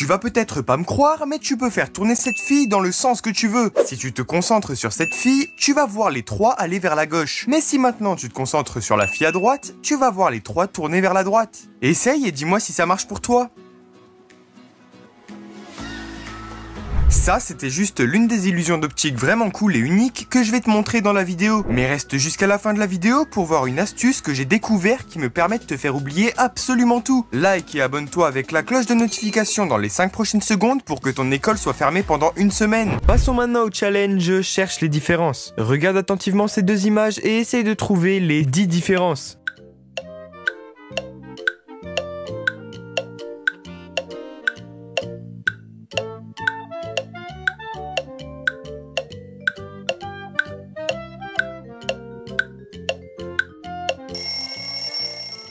Tu vas peut-être pas me croire, mais tu peux faire tourner cette fille dans le sens que tu veux. Si tu te concentres sur cette fille, tu vas voir les 3 aller vers la gauche. Mais si maintenant tu te concentres sur la fille à droite, tu vas voir les 3 tourner vers la droite. Essaye et dis-moi si ça marche pour toi. Ça, c'était juste l'une des illusions d'optique vraiment cool et uniques que je vais te montrer dans la vidéo. Mais reste jusqu'à la fin de la vidéo pour voir une astuce que j'ai découvert qui me permet de te faire oublier absolument tout. Like et abonne-toi avec la cloche de notification dans les 5 prochaines secondes pour que ton école soit fermée pendant une semaine. Passons maintenant au challenge cherche les différences. Regarde attentivement ces 2 images et essaye de trouver les 10 différences.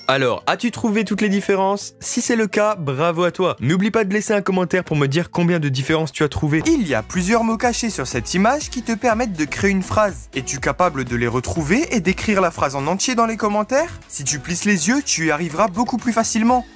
Alors, as-tu trouvé toutes les différences? Si c'est le cas, bravo à toi. N'oublie pas de laisser un commentaire pour me dire combien de différences tu as trouvé. Il y a plusieurs mots cachés sur cette image qui te permettent de créer une phrase. Es-tu capable de les retrouver et d'écrire la phrase en entier dans les commentaires? Si tu plisses les yeux, tu y arriveras beaucoup plus facilement.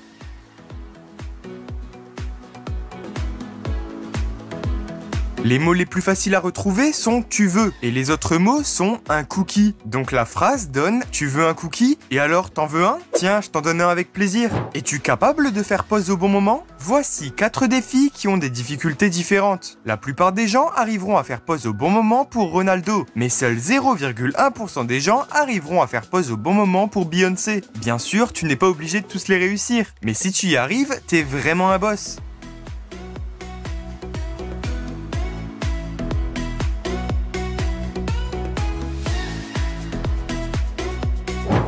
Les mots les plus faciles à retrouver sont « tu veux » et les autres mots sont « un cookie ». Donc la phrase donne « tu veux un cookie ?» et alors t'en veux un? Tiens, je t'en donne un avec plaisir. Es-tu capable de faire pause au bon moment? Voici 4 défis qui ont des difficultés différentes. La plupart des gens arriveront à faire pause au bon moment pour Ronaldo, mais seuls 0,1% des gens arriveront à faire pause au bon moment pour Beyoncé. Bien sûr, tu n'es pas obligé de tous les réussir, mais si tu y arrives, t'es vraiment un boss.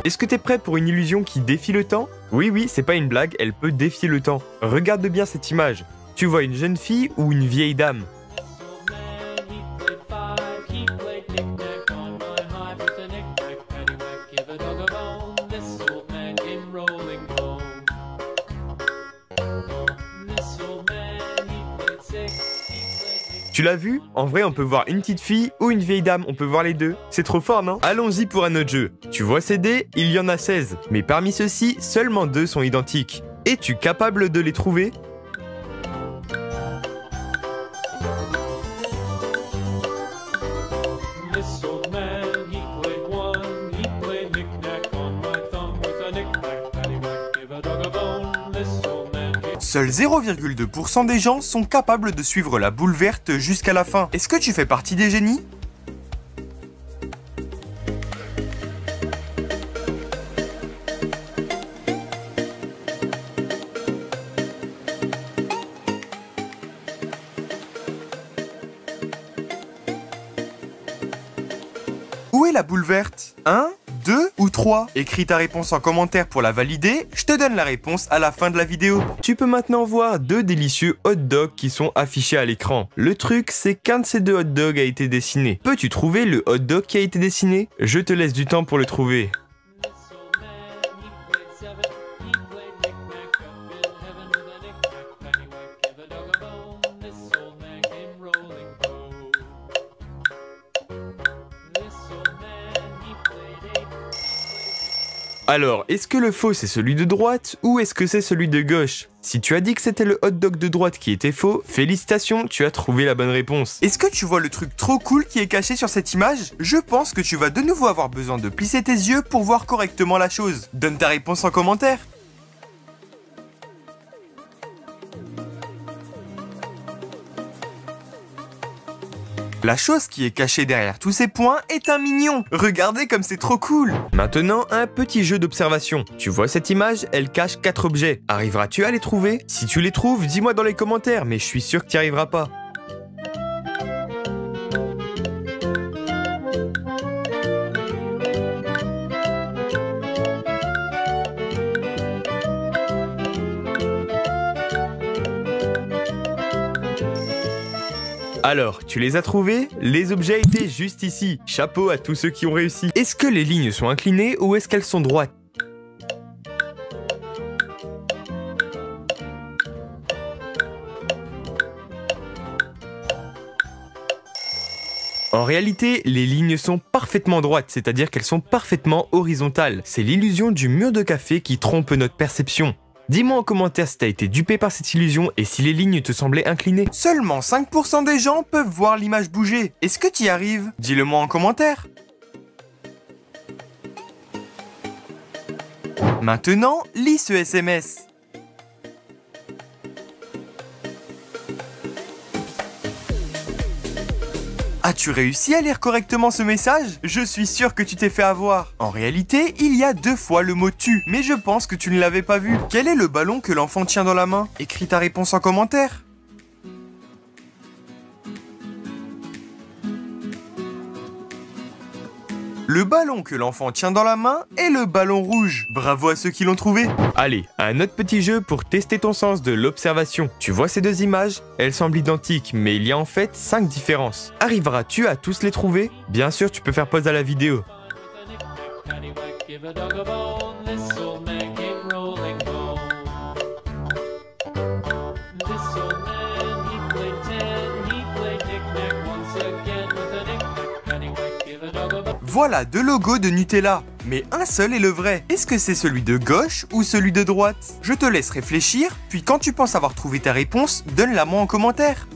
Est-ce que t'es prêt pour une illusion qui défie le temps? Oui, c'est pas une blague, elle peut défier le temps. Regarde bien cette image. Tu vois une jeune fille ou une vieille dame? Tu l'as vu? En vrai, on peut voir une petite fille ou une vieille dame, on peut voir les deux. C'est trop fort, non? Allons-y pour un autre jeu. Tu vois ces dés? Il y en a 16. Mais parmi ceux-ci, seulement 2 sont identiques. Es-tu capable de les trouver? Seuls 0,2% des gens sont capables de suivre la boule verte jusqu'à la fin. Est-ce que tu fais partie des génies? Où est la boule verte? 1, 2 ou 3? Écris ta réponse en commentaire pour la valider, je te donne la réponse à la fin de la vidéo. Tu peux maintenant voir 2 délicieux hot dogs qui sont affichés à l'écran. Le truc, c'est qu'un de ces 2 hot dogs a été dessiné. Peux-tu trouver le hot dog qui a été dessiné? Je te laisse du temps pour le trouver. Alors, est-ce que le faux c'est celui de droite ou est-ce que c'est celui de gauche? Si tu as dit que c'était le hot dog de droite qui était faux, félicitations, tu as trouvé la bonne réponse. Est-ce que tu vois le truc trop cool qui est caché sur cette image? Je pense que tu vas de nouveau avoir besoin de plisser tes yeux pour voir correctement la chose. Donne ta réponse en commentaire. La chose qui est cachée derrière tous ces points est un mignon. Regardez comme c'est trop cool. Maintenant, un petit jeu d'observation. Tu vois cette image, elle cache 4 objets. Arriveras-tu à les trouver? Si tu les trouves, dis-moi dans les commentaires, mais je suis sûr que tu n'y arriveras pas. Alors, tu les as trouvés? Les objets étaient juste ici. Chapeau à tous ceux qui ont réussi. Est-ce que les lignes sont inclinées ou est-ce qu'elles sont droites? En réalité, les lignes sont parfaitement droites, c'est-à-dire qu'elles sont parfaitement horizontales. C'est l'illusion du mur de café qui trompe notre perception. Dis-moi en commentaire si t'as été dupé par cette illusion et si les lignes te semblaient inclinées. Seulement 5% des gens peuvent voir l'image bouger. Est-ce que tu y arrives? Dis-le moi en commentaire. Maintenant, lis ce SMS. As-tu réussi à lire correctement ce message? Je suis sûr que tu t'es fait avoir. En réalité, il y a 2 fois le mot tu, mais je pense que tu ne l'avais pas vu. Quel est le ballon que l'enfant tient dans la main? Écris ta réponse en commentaire. Le ballon que l'enfant tient dans la main est le ballon rouge. Bravo à ceux qui l'ont trouvé. Allez, un autre petit jeu pour tester ton sens de l'observation. Tu vois ces 2 images? Elles semblent identiques, mais il y a en fait 5 différences. Arriveras-tu à tous les trouver? Bien sûr, tu peux faire pause à la vidéo. Voilà 2 logos de Nutella, mais un seul est le vrai. Est-ce que c'est celui de gauche ou celui de droite? Je te laisse réfléchir, puis quand tu penses avoir trouvé ta réponse, donne-la moi en commentaire.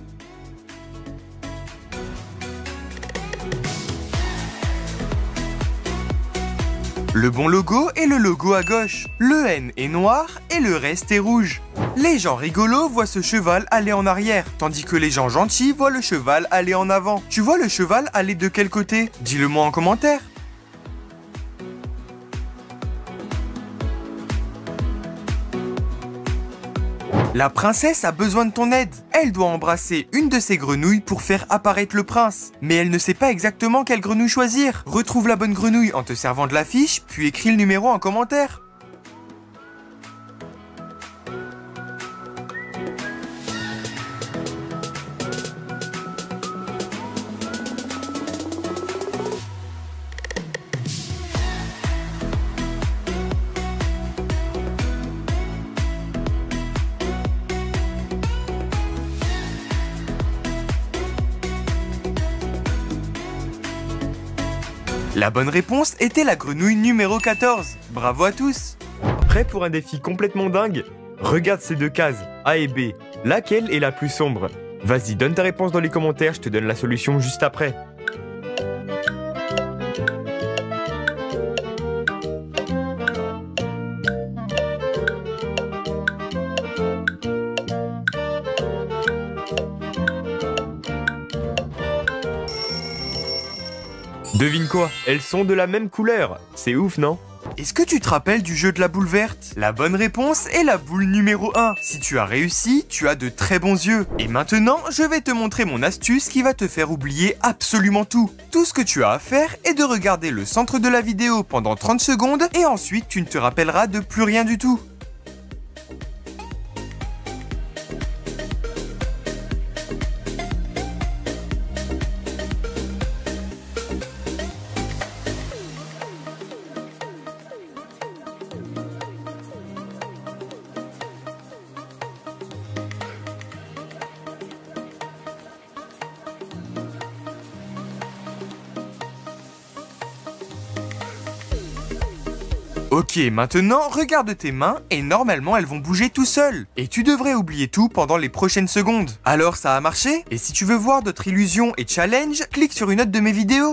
Le bon logo est le logo à gauche. Le N est noir et le reste est rouge. Les gens rigolos voient ce cheval aller en arrière, tandis que les gens gentils voient le cheval aller en avant. Tu vois le cheval aller de quel côté? Dis-le moi en commentaire. La princesse a besoin de ton aide. Elle doit embrasser une de ses grenouilles pour faire apparaître le prince. Mais elle ne sait pas exactement quelle grenouille choisir. Retrouve la bonne grenouille en te servant de la fiche, puis écris le numéro en commentaire. La bonne réponse était la grenouille numéro 14. Bravo à tous. Prêt pour un défi complètement dingue? Regarde ces 2 cases, A et B. Laquelle est la plus sombre? Vas-y, donne ta réponse dans les commentaires, je te donne la solution juste après. Devine quoi? Elles sont de la même couleur. C'est ouf, non? Est-ce que tu te rappelles du jeu de la boule verte? La bonne réponse est la boule numéro 1. Si tu as réussi, tu as de très bons yeux. Et maintenant, je vais te montrer mon astuce qui va te faire oublier absolument tout. Tout ce que tu as à faire est de regarder le centre de la vidéo pendant 30 secondes et ensuite tu ne te rappelleras de plus rien du tout. Ok, maintenant, regarde tes mains et normalement elles vont bouger tout seules. Et tu devrais oublier tout pendant les prochaines secondes. Alors ça a marché? Et si tu veux voir d'autres illusions et challenges, clique sur une autre de mes vidéos.